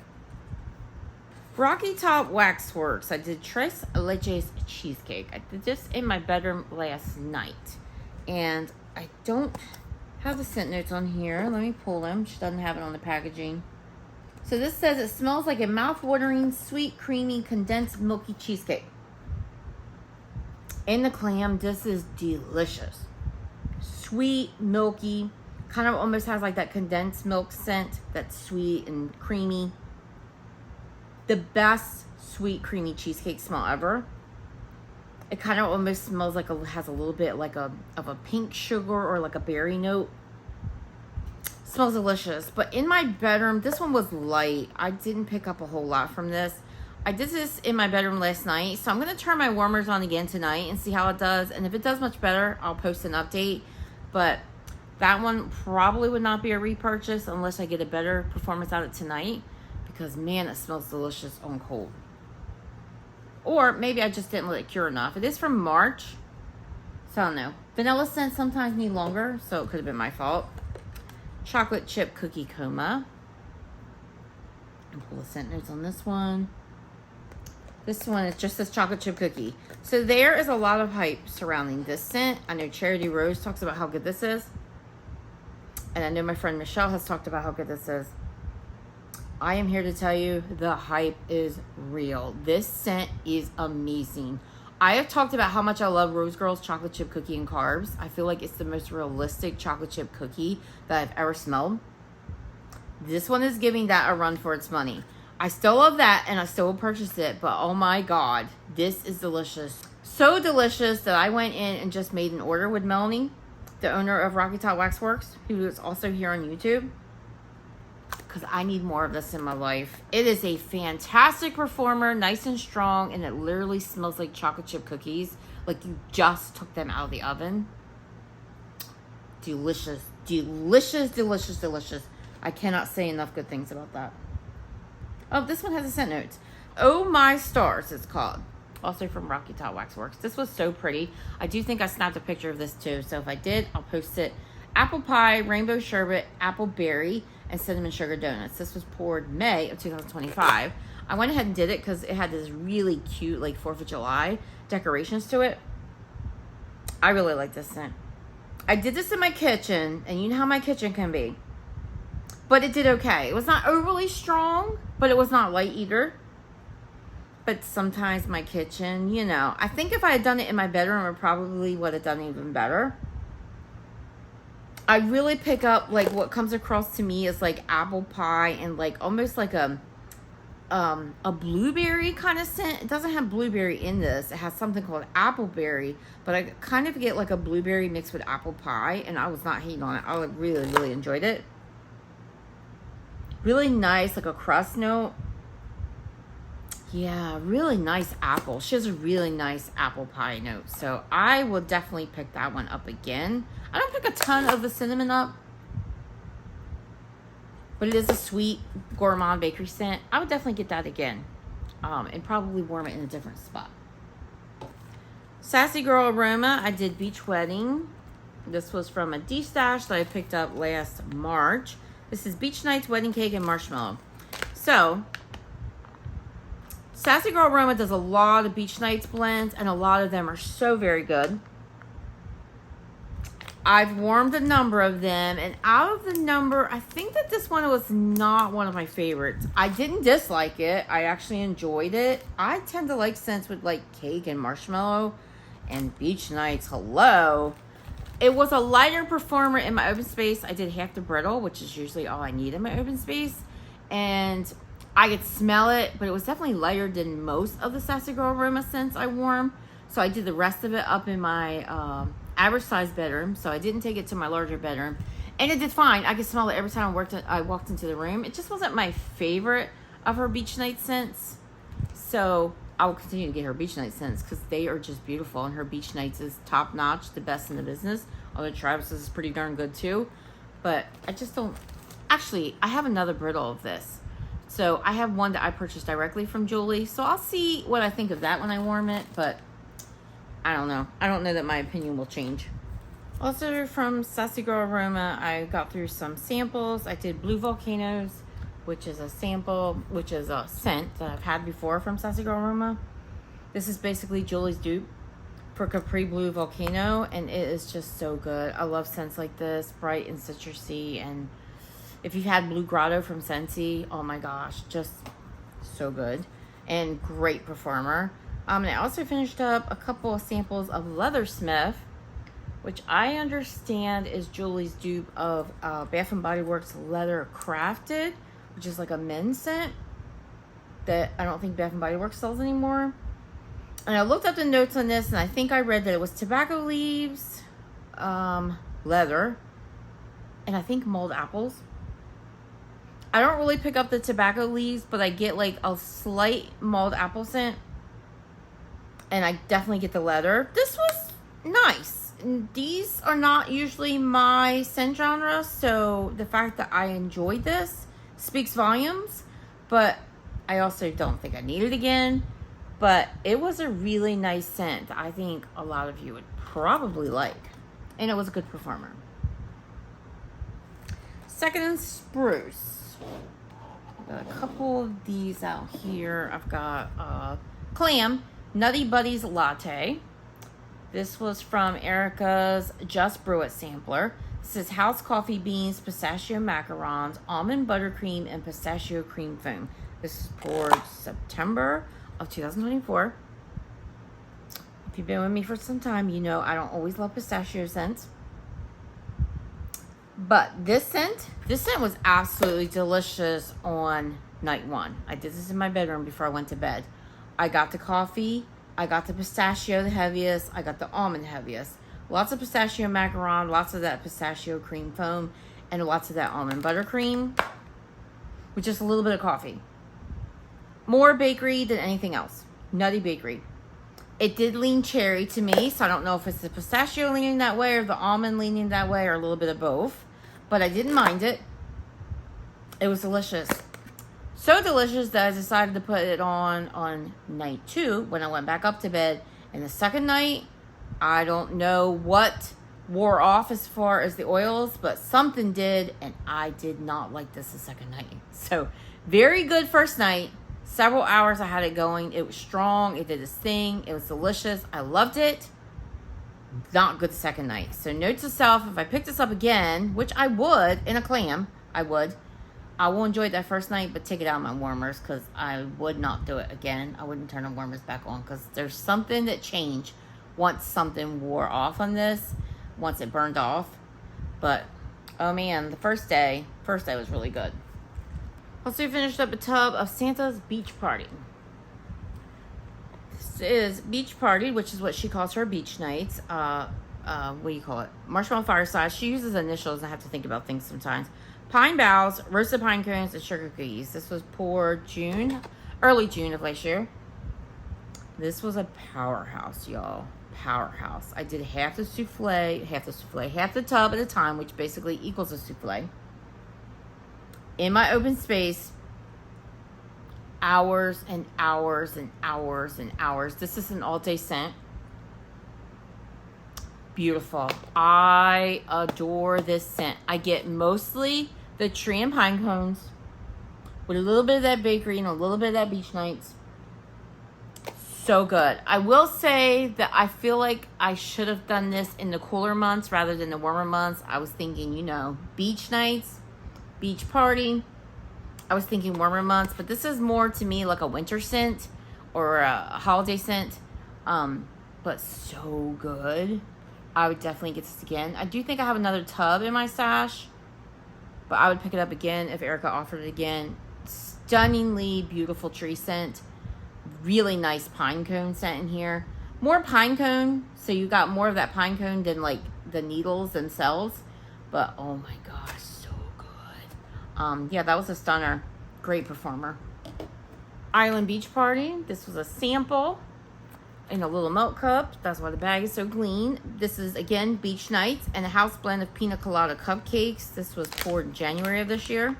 Rocky Top Waxworks. I did Tres Leches cheesecake. I did this in my bedroom last night. And I don't have the scent notes on here. Let me pull them. She doesn't have it on the packaging. So this says it smells like a mouth-watering, sweet, creamy, condensed, milky cheesecake. In the clam, this is delicious. Sweet, milky, kind of almost has like that condensed milk scent that's sweet and creamy. The best sweet, creamy cheesecake smell ever. It kind of almost smells like has a little bit like of a pink sugar or like a berry note. Smells delicious. But in my bedroom, this one was light. I didn't pick up a whole lot from this. I did this in my bedroom last night, so I'm going to turn my warmers on again tonight and see how it does. And if it does much better, I'll post an update. But that one probably would not be a repurchase unless I get a better performance out of it tonight. Because, man, it smells delicious on cold. Or maybe I just didn't let it cure enough. It is from March, so I don't know. Vanilla scents sometimes need longer, so it could have been my fault. Chocolate chip cookie coma. And pull the scent notes on this one. This one is just this chocolate chip cookie. So there is a lot of hype surrounding this scent. I know Charity Rose talks about how good this is. And I know my friend Michelle has talked about how good this is. I am here to tell you the hype is real. This scent is amazing. I have talked about how much I love Rose Girl's chocolate chip cookie and carbs. I feel like it's the most realistic chocolate chip cookie that I've ever smelled. This one is giving that a run for its money. I still love that, and I still will purchase it, but oh my God, this is delicious. So delicious that I went in and just made an order with Melanie, the owner of Rocky Top Waxworks, who is also here on YouTube, because I need more of this in my life. It is a fantastic performer, nice and strong, and it literally smells like chocolate chip cookies, like you just took them out of the oven. Delicious, delicious, delicious, delicious. I cannot say enough good things about that. Oh, this one has a scent note. Oh My Stars, it's called. Also from Rocky Top Waxworks. This was so pretty. I do think I snapped a picture of this too. So if I did, I'll post it. Apple pie, rainbow sherbet, apple berry, and cinnamon sugar donuts. This was poured May of 2025. I went ahead and did it because it had this really cute, like 4th of July decorations to it. I really like this scent. I did this in my kitchen, and you know how my kitchen can be. But it did okay. It was not overly strong, but it was not light either. But sometimes my kitchen, you know, I think if I had done it in my bedroom, I probably would have done even better. I really pick up, like, what comes across to me is like apple pie and like almost like a blueberry kind of scent. It doesn't have blueberry in this. It has something called appleberry, but I kind of get like a blueberry mixed with apple pie, and I was not hating on it. I really, really enjoyed it. Really nice, like a crust note. Yeah, really nice apple. She has a really nice apple pie note. So I will definitely pick that one up again. I don't pick a ton of the cinnamon up, but it is a sweet gourmand bakery scent. I would definitely get that again, and probably warm it in a different spot. Sassy Girl Aroma, I did Beach Wedding. This was from a D-stash that I picked up last March. This is Beach Nights, Wedding Cake, and Marshmallow. So Sassy Girl Aroma does a lot of Beach Nights blends, and a lot of them are so very good. I've warmed a number of them, and out of the number, I think that this one was not one of my favorites. I didn't dislike it. I actually enjoyed it. I tend to like scents with like cake and marshmallow, and Beach Nights, hello. It was a lighter performer in my open space. I did half the brittle, which is usually all I need in my open space, and I could smell it, but it was definitely lighter than most of the Sassy Girl Aroma scents I warm. So I did the rest of it up in my average size bedroom. So I didn't take it to my larger bedroom, and it did fine. I could smell it every time I walked into the room. It just wasn't my favorite of her Beach Night scents. So I will continue to get her Beach Night scents because they are just beautiful, and her Beach Nights is top notch, the best in the business. Although Travis's is pretty darn good too, but I just don't. Actually, I have another brittle of this. So I have one that I purchased directly from Julie. So I'll see what I think of that when I warm it. But I don't know. I don't know that my opinion will change. Also from Sassy Girl Aroma, I got through some samples. I did Blue Volcanoes, which is a sample, which is a scent that I've had before from Sassy Girl Aroma. This is basically Julie's dupe for Capri Blue Volcano. And it is just so good. I love scents like this, bright and citrusy, and if you've had Blue Grotto from Scentsy, oh my gosh, just so good. And great performer. And I also finished up a couple of samples of Leathersmith, which I understand is Julie's dupe of Bath & Body Works Leather Crafted, which is like a men's scent that I don't think Bath & Body Works sells anymore. And I looked up the notes on this, and I think I read that it was tobacco leaves, leather, and I think mulled apples. I don't really pick up the tobacco leaves, but I get like a slight mulled apple scent. And I definitely get the leather. This was nice. These are not usually my scent genre, so the fact that I enjoyed this speaks volumes. But I also don't think I need it again. But it was a really nice scent that I think a lot of you would probably like. And it was a good performer. Second and Spruce. Got a couple of these out here. I've got Clam Nutty Buddies Latte. This was from Erica's Just Brew It sampler. This is house coffee beans, pistachio macarons, almond buttercream, and pistachio cream foam. This is poured September of 2024. If you've been with me for some time, you know I don't always love pistachio scents. But this scent was absolutely delicious on night one. I did this in my bedroom before I went to bed. I got the coffee. I got the pistachio the heaviest. I got the almond heaviest. Lots of pistachio macaron, lots of that pistachio cream foam, and lots of that almond buttercream with just a little bit of coffee. More bakery than anything else. Nutty bakery. It did lean cherry to me, so I don't know if it's the pistachio leaning that way or the almond leaning that way or a little bit of both. But I didn't mind it. It was delicious. So delicious that I decided to put it on night 2 when I went back up to bed. And the second night, I don't know what wore off as far as the oils, but something did, and I did not like this the second night. So very good first night. Several hours I had it going. It was strong. It did its thing. It was delicious. I loved it. Not good the second night. So note to self, if I pick this up again, which I would in a clam, I will enjoy that first night, but take it out of my warmers because I would not do it again. I wouldn't turn the warmers back on because there's something that changed once something wore off on this, once it burned off. But, oh man, the first day was really good. Also finished up a tub of Santa's Beach Party. This is Beach Party, which is what she calls her beach nights. What do you call it? Marshmallow Fireside. She uses initials and I have to think about things sometimes. Pine boughs, roasted pine cones, and sugar cookies. This was poured early June of last year. This was a powerhouse, y'all. Powerhouse. I did half the tub at a time, which basically equals a souffle. In my open space, hours and hours and hours and hours. This is an all-day scent. Beautiful. I adore this scent. I get mostly the tree and pine cones with a little bit of that bakery and a little bit of that beach nights. So good. I will say that I feel like I should have done this in the cooler months rather than the warmer months. I was thinking, beach nights, beach party. I was thinking warmer months, but this is more to me like a winter scent or a holiday scent. But so good. I would definitely get this again. I do think I have another tub in my stash, but I would pick it up again if Erica offered it again. Stunningly beautiful tree scent. Really nice pine cone scent in here. More pine cone, so you got more of that pine cone than like the needles themselves. But oh my gosh, so good. Yeah, that was a stunner. Great performer. Island Beach Party. This was a sample in a little milk cup. That's why the bag is so clean. This is, again, beach nights and a house blend of pina colada cupcakes. This was poured in January of this year.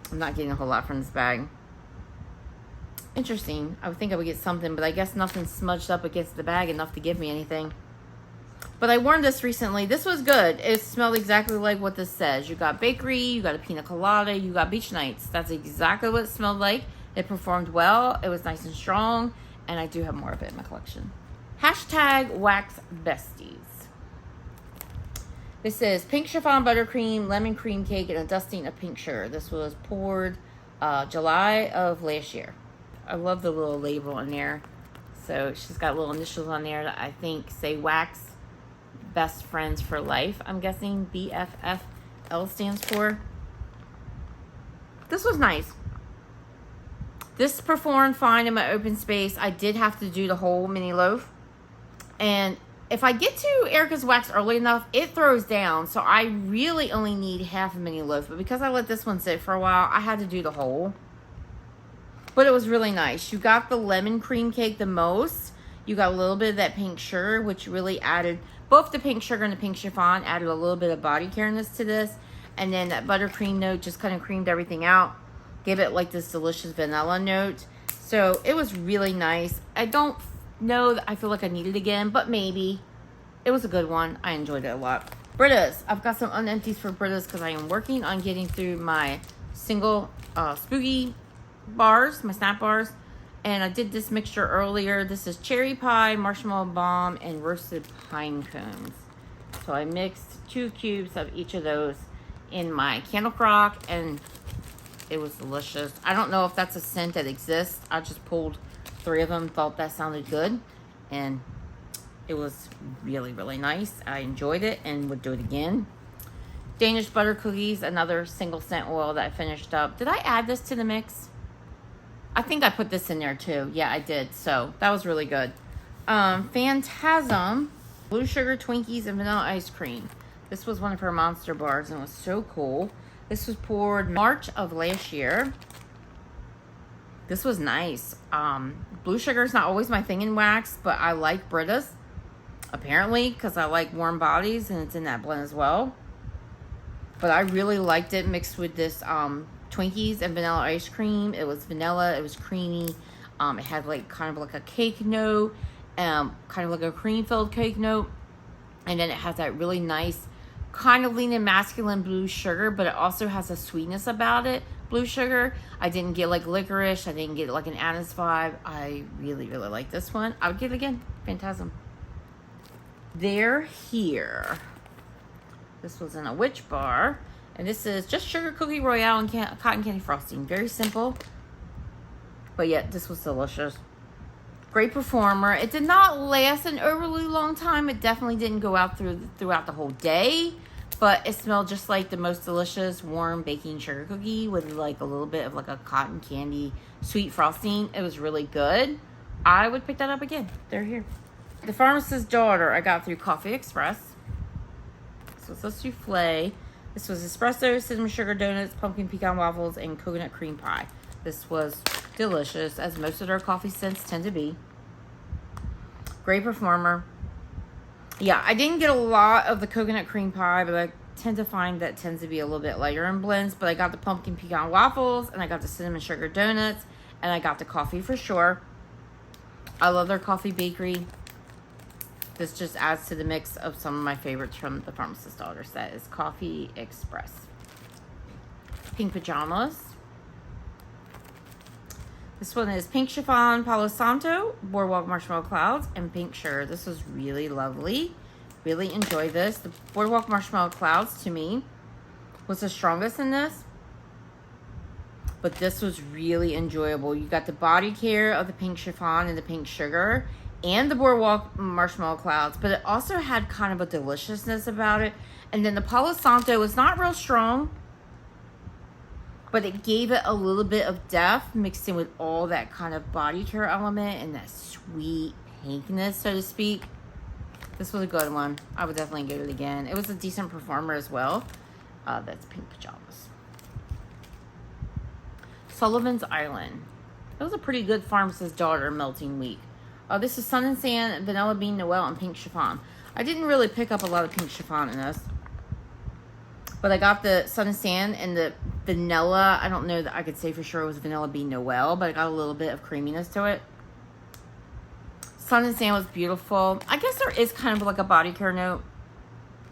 I'm not getting a whole lot from this bag. Interesting. I would think I would get something, but I guess nothing smudged up against the bag enough to give me anything. But I worn this recently. This was good. It smelled exactly like what this says. You got bakery, you got a pina colada, you got beach nights. That's exactly what it smelled like. It performed well. It was nice and strong. And I do have more of it in my collection. Hashtag Wax Besties. This is pink chiffon buttercream, lemon cream cake, and a dusting of pink sugar. This was poured July of last year. I love the little label in there. So she's got little initials on there that I think say Wax Best Friends for Life. I'm guessing BFFL stands for. This was nice. This performed fine in my open space. I did have to do the whole mini loaf. And if I get to Erica's Wax early enough, it throws down. So I really only need half a mini loaf. But because I let this one sit for a while, I had to do the whole. But it was really nice. You got the lemon cream cake the most. You got a little bit of that pink sugar, which really added, both the pink sugar and the pink chiffon added a little bit of body careness to this. And then that buttercream note just kind of creamed everything out. Gave it like this delicious vanilla note. So it was really nice. I don't know that I feel like I need it again, but maybe. It was a good one. I enjoyed it a lot. Britta's. I've got some unempties for Britta's because I am working on getting through my single spooky bars, my snap bars. And I did this mixture earlier. This is cherry pie, marshmallow bomb, and roasted pine cones. So I mixed 2 cubes of each of those in my candle crock, and it was delicious. I don't know if that's a scent that exists. I just pulled 3 of them, thought that sounded good, and it was really, really nice. I enjoyed it and would do it again. Danish butter cookies, another single scent oil that I finished up. Did I add this to the mix? I think I put this in there too. Yeah, I did. So that was really good. Phantasm, blue sugar Twinkies and vanilla ice cream. This was one of her monster bars and it was so cool. This was poured March of last year. This was nice. Blue sugar is not always my thing in wax, but I like Britta's, apparently, because I like warm bodies, and it's in that blend as well. But I really liked it mixed with this Twinkies and vanilla ice cream. It was vanilla. It was creamy. It had like kind of like a cake note, kind of like a cream-filled cake note. And then it has that really nice, kind of lean and masculine blue sugar, but it also has a sweetness about it. Blue sugar. I didn't get like licorice. I didn't get like an anise vibe. I really, really like this one. I would get it again. Phantasm. They're here. This was in a witch bar. And this is just sugar cookie royale and cotton candy frosting. Very simple. But yet, this was delicious. Great performer. It did not last an overly long time. It definitely didn't go out throughout the whole day. But it smelled just like the most delicious warm baking sugar cookie with like a little bit of like a cotton candy sweet frosting. It was really good. I would pick that up again. They're here. The Pharmacist's Daughter I got through Coffee Express. This was a souffle. This was espresso, cinnamon sugar donuts, pumpkin pecan waffles, and coconut cream pie. This was delicious, as most of their coffee scents tend to be. Great performer. Yeah, I didn't get a lot of the coconut cream pie, but I tend to find that tends to be a little bit lighter in blends. But I got the pumpkin pecan waffles, and I got the cinnamon sugar donuts, and I got the coffee for sure. I love their coffee bakery. This just adds to the mix of some of my favorites from the Pharmacist's Daughter set. Is Coffee Express. Pink Pajamas. This one is Pink Chiffon Palo Santo, Boardwalk Marshmallow Clouds, and Pink Sugar. This was really lovely. Really enjoyed this. The Boardwalk Marshmallow Clouds, to me, was the strongest in this. But this was really enjoyable. You got the body care of the Pink Chiffon and the Pink Sugar and the Boardwalk Marshmallow Clouds. But it also had kind of a deliciousness about it. And then the Palo Santo was not real strong, but it gave it a little bit of depth mixed in with all that kind of body care element and that sweet pinkness, so to speak. This was a good one. I would definitely get it again. It was a decent performer as well. That's Pink Pajamas. Sullivan's Island. It was a pretty good Pharmacist's Daughter melting week. This is Sun and Sand, Vanilla Bean Noel, and Pink Chiffon. I didn't really pick up a lot of Pink Chiffon in this, but I got the Sun and Sand and the vanilla. I don't know that I could say for sure it was Vanilla Bean Noel, but I got a little bit of creaminess to it. Sun and Sand was beautiful. I guess there is kind of like a body care note.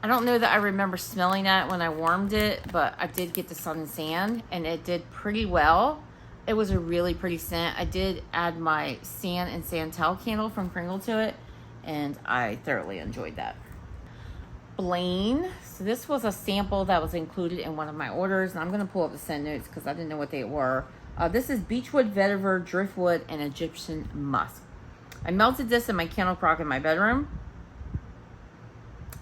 I don't know that I remember smelling that when I warmed it, but I did get the Sun and Sand, and it did pretty well. It was a really pretty scent. I did add my Sand and Santel candle from Kringle to it, and I thoroughly enjoyed that. Blaine. So this was a sample that was included in one of my orders, and I'm going to pull up the scent notes because I didn't know what they were. This is Beechwood, Vetiver, Driftwood, and Egyptian Musk. I melted this in my candle crock in my bedroom.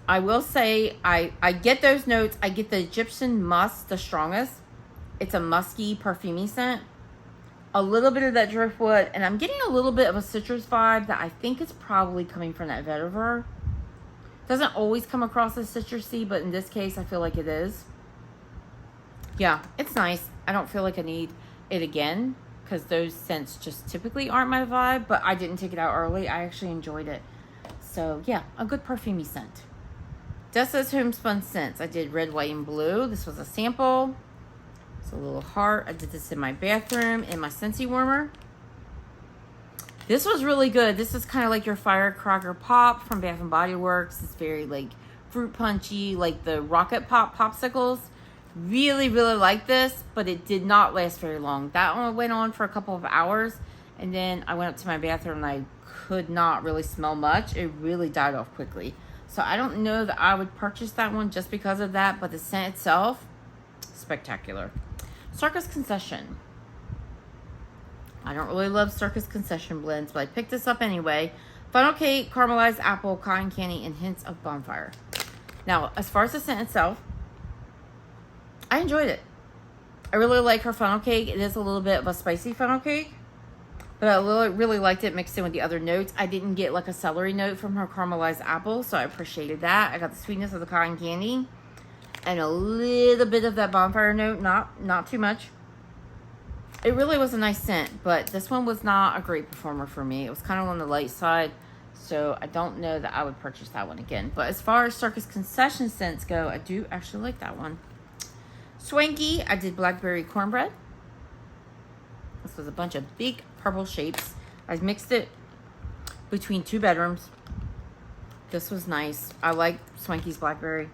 I will say I get those notes. I get the Egyptian Musk the strongest. It's a musky, perfumey scent. A little bit of that Driftwood, and I'm getting a little bit of a citrus vibe that I think is probably coming from that vetiver. Doesn't always come across as citrusy, but in this case, I feel like it is. Yeah, it's nice. I don't feel like I need it again because those scents just typically aren't my vibe, but I didn't take it out early. I actually enjoyed it. So, yeah, a good perfumey scent. Dessa's Homespun Scents. I did red, white, and blue. This was a sample. It's a little heart. I did this in my bathroom in my Scentsy warmer. This was really good. This is kind of like your Firecracker Pop from Bath & Body Works. It's very like fruit punchy, like the Rocket Pop popsicles. Really, really like this, but it did not last very long. That one went on for a couple of hours, and then I went up to my bathroom and I could not really smell much. It really died off quickly. So I don't know that I would purchase that one just because of that, but the scent itself, spectacular. Circus Concession. I don't really love Circus Concession blends, but I picked this up anyway. Funnel cake, caramelized apple, cotton candy, and hints of bonfire. Now, as far as the scent itself, I enjoyed it. I really like her funnel cake. It is a little bit of a spicy funnel cake. But I really liked it mixed in with the other notes. I didn't get like a celery note from her caramelized apple, so I appreciated that. I got the sweetness of the cotton candy and a little bit of that bonfire note, not too much. It really was a nice scent, but this one was not a great performer for me. It was kind of on the light side, so I don't know that I would purchase that one again. But as far as Circus concession scents go, I do actually like that one. Swanky, I did blackberry cornbread. This was a bunch of big purple shapes. I mixed it between 2 bedrooms. This was nice. I like Swanky's blackberry.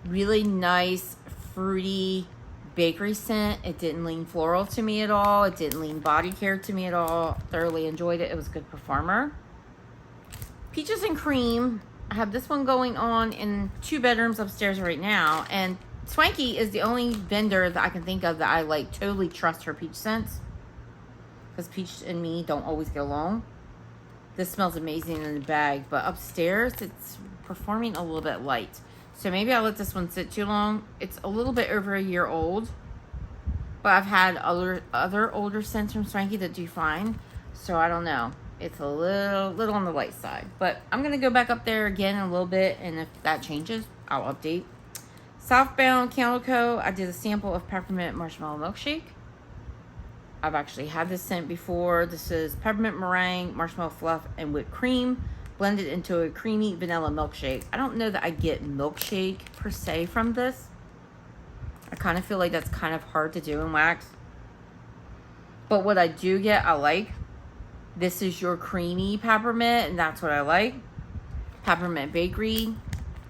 Really nice, fruity bakery scent. It didn't lean floral to me at all. It didn't lean body care to me at all. Thoroughly enjoyed it. It was a good performer. Peaches and cream. I have this one going on in 2 bedrooms upstairs right now. And Swanky is the only vendor that I can think of that I like totally trust her peach scents. Because peach and me don't always get along. This smells amazing in the bag. But upstairs, it's performing a little bit light. So maybe I let this one sit too long. It's a little bit over a year old. But I've had other older scents from Swanky that do fine. So I don't know. It's a little on the light side. But I'm going to go back up there again in a little bit. And if that changes, I'll update. Southbound Candle Co. I did a sample of peppermint marshmallow milkshake. I've actually had this scent before. This is peppermint meringue, marshmallow fluff, and whipped cream blended into a creamy vanilla milkshake. I don't know that I get milkshake per se from this. I kind of feel like that's kind of hard to do in wax. But what I do get, I like. This is your creamy peppermint, and that's what I like. Peppermint Bakery.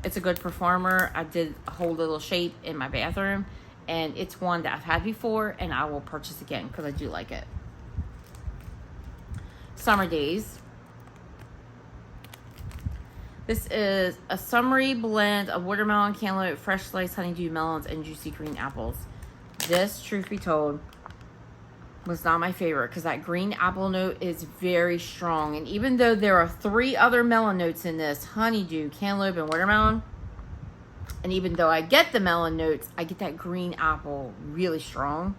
It's a good performer. I did a whole little shape in my bathroom. And it's one that I've had before, and I will purchase again because I do like it. Summer Days. This is a summery blend of watermelon, cantaloupe, fresh sliced honeydew melons, and juicy green apples. This, truth be told, was not my favorite because that green apple note is very strong. And even though there are 3 other melon notes in this, honeydew, cantaloupe, and watermelon, and even though I get the melon notes, I get that green apple really strong.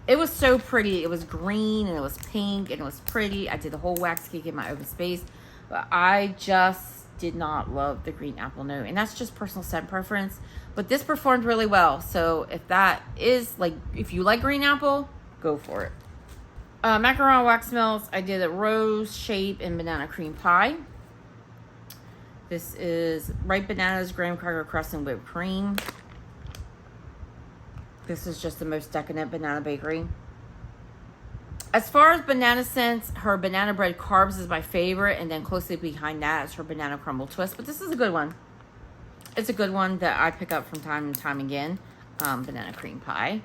It was so pretty. It was green and it was pink and it was pretty. I did the whole wax cake in my open space. But I just did not love the green apple note. And that's just personal scent preference. But this performed really well. So if that is, like, if you like green apple, go for it. Macaron Wax Melts. I did a rose shape and banana cream pie. This is ripe bananas, graham cracker crust, and whipped cream. This is just the most decadent banana bakery. As far as banana scents, her banana bread carbs is my favorite. And then closely behind that is her banana crumble twist. But this is a good one. It's a good one that I pick up from time and time again. Banana cream pie.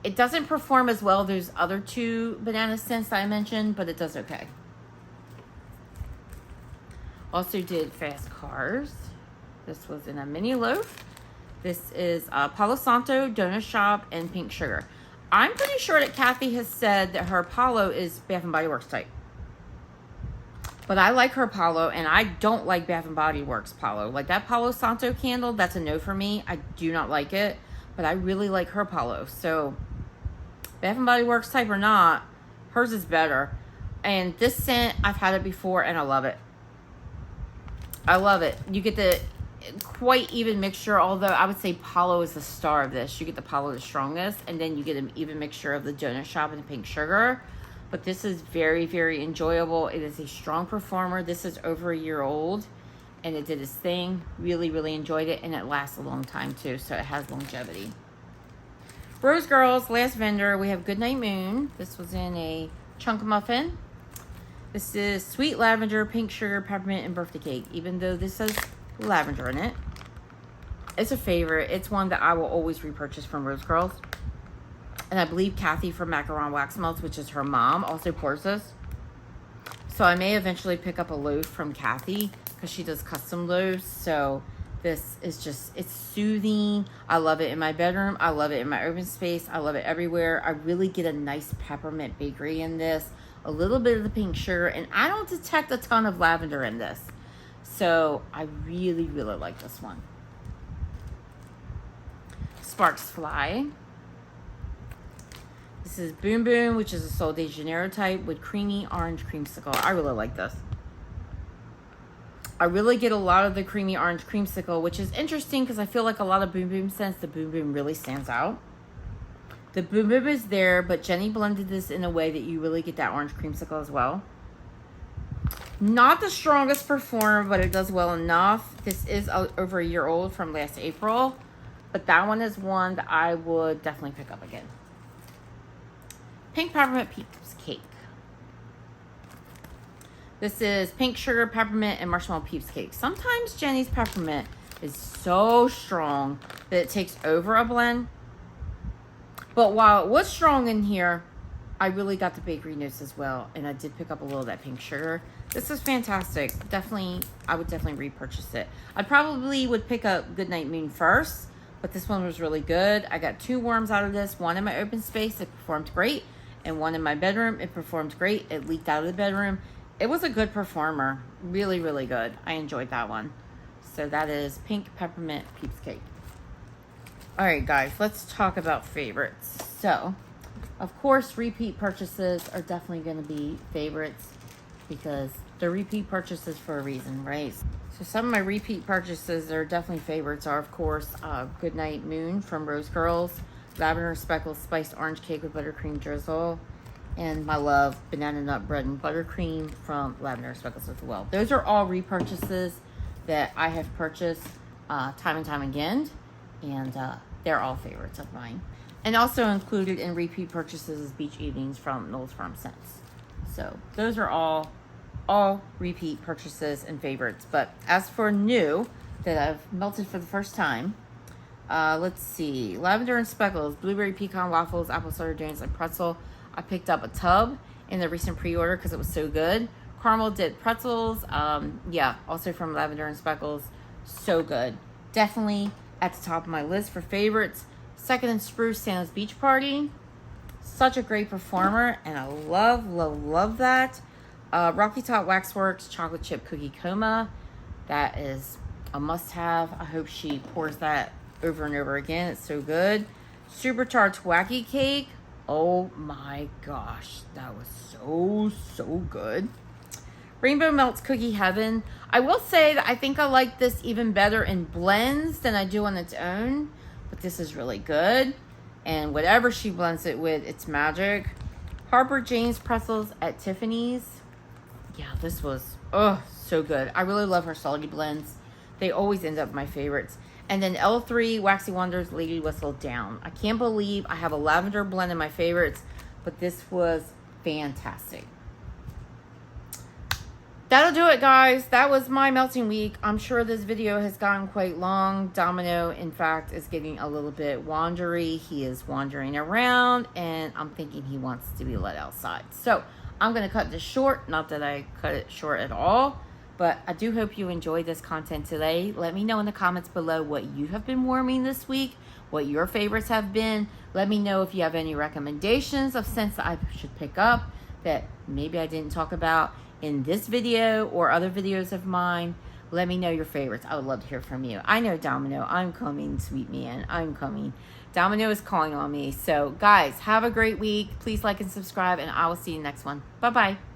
It doesn't perform as well as those other 2 banana scents that I mentioned, but it does okay. Also did Fast Cars. This was in a mini loaf. This is Palo Santo, Donut Shop, and Pink Sugar. I'm pretty sure that Kathy has said that her Palo is Bath & Body Works type. But I like her Palo, and I don't like Bath & Body Works Palo. Like that Palo Santo candle, that's a no for me. I do not like it, but I really like her Palo. So Bath & Body Works type or not, hers is better. And this scent, I've had it before, and I love it. I love it. You get the quite even mixture, although I would say Palo is the star of this. You get the Palo the strongest, and then you get an even mixture of the Donut Shop and the Pink Sugar. But this is very, very enjoyable. It is a strong performer. This is over a year old, and it did its thing. Really, really enjoyed it, and it lasts a long time too, so it has longevity. Rose Girls, last vendor, we have Goodnight Moon. This was in a chunk muffin. This is sweet lavender, pink sugar, peppermint, and birthday cake. Even though this has lavender in it. It's a favorite. It's one that I will always repurchase from Rose Girls. And I believe Kathy from Macaron Wax Melts, which is her mom, also pours this. So I may eventually pick up a loaf from Kathy because she does custom loaves. So this is just, it's soothing. I love it in my bedroom. I love it in my open space. I love it everywhere. I really get a nice peppermint bakery in this. A little bit of the pink sugar, and I don't detect a ton of lavender in this. So I really, really like this one. Sparks Fly. This is Boom Boom, which is a Sol de Janeiro type with creamy orange creamsicle. I really like this. I really get a lot of the creamy orange creamsicle, which is interesting because I feel like a lot of Boom Boom scents, the Boom Boom really stands out. The Boom Boom is there, but Jenny blended this in a way that you really get that orange creamsicle as well. Not the strongest performer, but it does well enough. This is over a year old from last April, but that one is one that I would definitely pick up again. Pink Peppermint Peeps Cake. This is pink sugar, peppermint, and marshmallow peeps cake. Sometimes Jenny's peppermint is so strong that it takes over a blend. But while it was strong in here, I really got the bakery notes as well. And I did pick up a little of that pink sugar. This is fantastic. Definitely, I would definitely repurchase it. I probably would pick up Goodnight Moon first, but this one was really good. I got 2 worms out of this. One in my open space, it performed great. And one in my bedroom, it performed great. It leaked out of the bedroom. It was a good performer. Really, really good. I enjoyed that one. So that is Pink Peppermint Peeps Cake. Alright guys, let's talk about favorites. So, of course, repeat purchases are definitely going to be favorites because they're repeat purchases for a reason, right? So some of my repeat purchases that are definitely favorites are, of course, Goodnight Moon from Rose Girls, Lavender Speckles Spiced Orange Cake with Buttercream Drizzle, and my love, Banana Nut Bread and Buttercream from Lavender Speckles as well. Those are all repurchases that I have purchased time and time again, and they're all favorites of mine. And also included in repeat purchases is Beach Evenings from Knowles Farm Scents. So those are all repeat purchases and favorites. But as for new that I've melted for the first time, let's see, Lavender and Speckles, Blueberry Pecan Waffles, Apple Cider Donuts, and Pretzel. I picked up a tub in the recent pre-order because it was so good. Caramel Dipped Pretzels, yeah, also from Lavender and Speckles. So good. Definitely at the top of my list for favorites. Second in Spruce, Santa's Beach Party. Such a great performer, and I love that. Rocky Top Waxworks Chocolate Chip Cookie Coma. That is a must-have. I hope she pours that over and over again. It's so good. Super Tarts Wacky Cake. Oh my gosh, that was so good. Rainbow Melts Cookie Heaven. I will say that I think I like this even better in blends than I do on its own, but this is really good. And whatever she blends it with, it's magic. Harper James Pretzels at Tiffany's. Yeah, this was, so good. I really love her salty blends. They always end up my favorites. And then L3 Waxy Wonders Lady Whistle Down. I can't believe I have a lavender blend in my favorites, but this was fantastic. That'll do it, guys. That was my melting week. I'm sure this video has gotten quite long. Domino, in fact, is getting a little bit wandery. He is wandering around, and I'm thinking he wants to be let outside. So I'm going to cut this short. Not that I cut it short at all, but I do hope you enjoyed this content today. Let me know in the comments below what you have been warming this week, what your favorites have been. Let me know if you have any recommendations of scents that I should pick up that maybe I didn't talk about in this video or other videos of mine. Let me know your favorites. I would love to hear from you. I know Domino, I'm coming, sweet man. I'm coming. Domino is calling on me. So guys, have a great week. Please like and subscribe, and I will see you next one. Bye-bye.